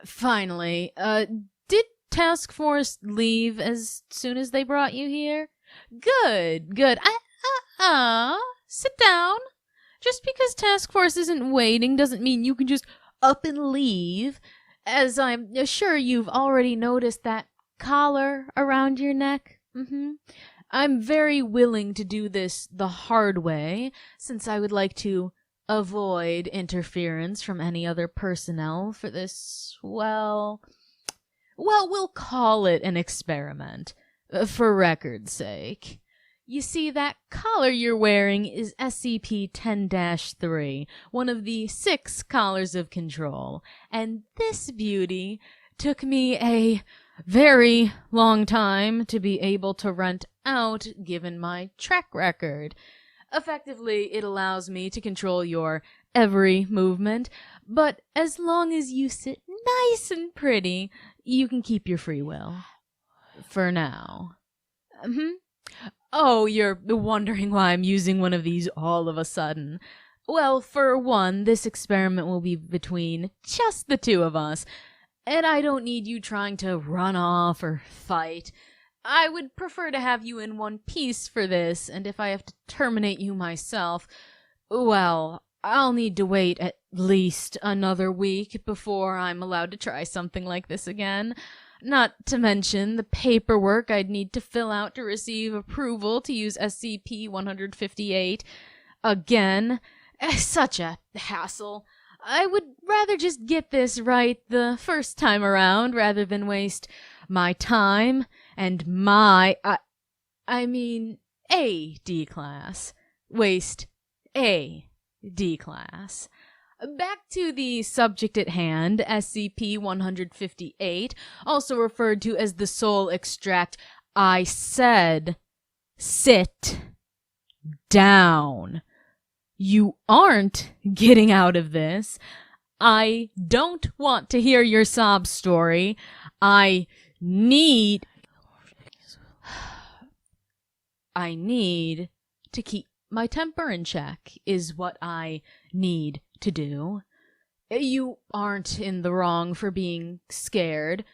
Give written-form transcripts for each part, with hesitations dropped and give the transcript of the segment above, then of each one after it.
Finally. Did Task Force leave as soon as they brought you here? Good, good. Sit down. Just because Task Force isn't waiting doesn't mean you can just up and leave. As I'm sure you've already noticed that collar around your neck. I'm very willing to do this the hard way, since I would like to avoid interference from any other personnel for this, well, we'll call it an experiment, for record's sake. You see, that collar you're wearing is SCP-10-3, one of the 6 collars of control, and this beauty took me a very long time to be able to rent out, given my track record. Effectively, it allows me to control your every movement, but as long as you sit nice and pretty, you can keep your free will. For now. Oh, you're wondering why I'm using one of these all of a sudden. Well, for one, this experiment will be between just the 2 of us, and I don't need you trying to run off or fight. I would prefer to have you in one piece for this, and if I have to terminate you myself, well, I'll need to wait at least another week before I'm allowed to try something like this again. Not to mention the paperwork I'd need to fill out to receive approval to use SCP-158. Again, such a hassle. I would rather just get this right the first time around rather than waste my time and a D-class. Waste a D-class. Back to the subject at hand, SCP-158, also referred to as the Soul Extract. I said, sit down. You aren't getting out of this. I don't want to hear your sob story. I need to keep my temper in check, is what I need to do. You aren't in the wrong for being scared,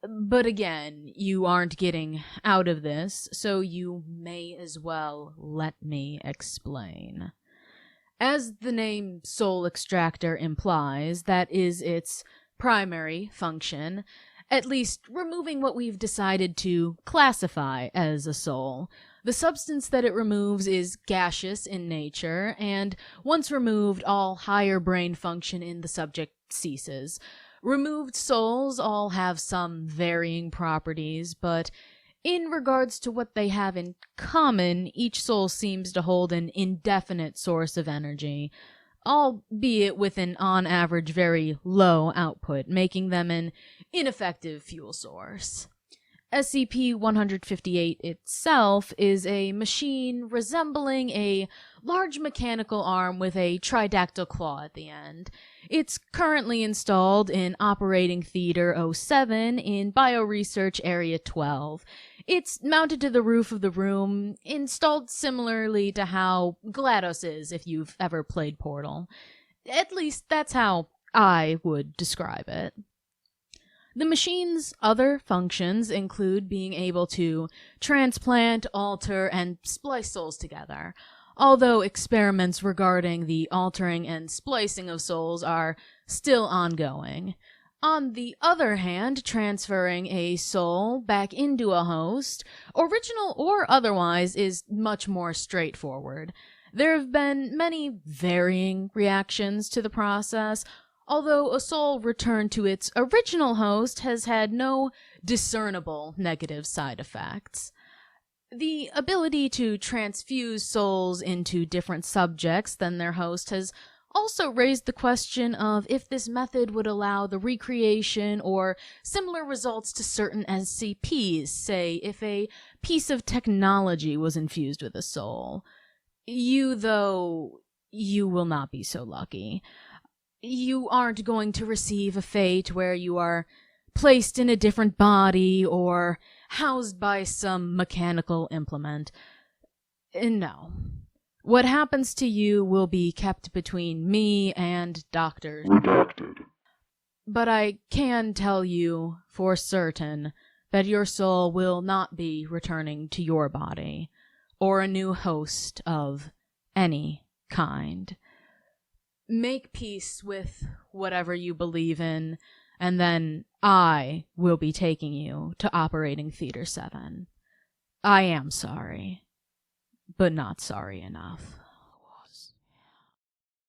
but again, you aren't getting out of this, so you may as well let me explain. As the name Soul Extractor implies, that is its primary function, at least removing what we've decided to classify as a soul. The substance that it removes is gaseous in nature, and once removed, all higher brain function in the subject ceases. Removed souls all have some varying properties, but in regards to what they have in common, each soul seems to hold an indefinite source of energy, albeit with an on average very low output, making them an ineffective fuel source. SCP-158 itself is a machine resembling a large mechanical arm with a tridactyl claw at the end. It's currently installed in Operating Theater 07 in Bioresearch Area 12. It's mounted to the roof of the room, installed similarly to how GLaDOS is if you've ever played Portal. At least that's how I would describe it. The machine's other functions include being able to transplant, alter, and splice souls together, although experiments regarding the altering and splicing of souls are still ongoing. On the other hand, transferring a soul back into a host, original or otherwise, is much more straightforward. There have been many varying reactions to the process, although a soul returned to its original host has had no discernible negative side effects. The ability to transfuse souls into different subjects than their host has also raised the question of if this method would allow the recreation or similar results to certain SCPs, say if a piece of technology was infused with a soul. You will not be so lucky. You aren't going to receive a fate where you are placed in a different body or housed by some mechanical implement. No. What happens to you will be kept between me and Dr. Redacted. But I can tell you for certain that your soul will not be returning to your body, or a new host of any kind. Make peace with whatever you believe in, and then I will be taking you to Operating Theater 7. I am sorry, but not sorry enough.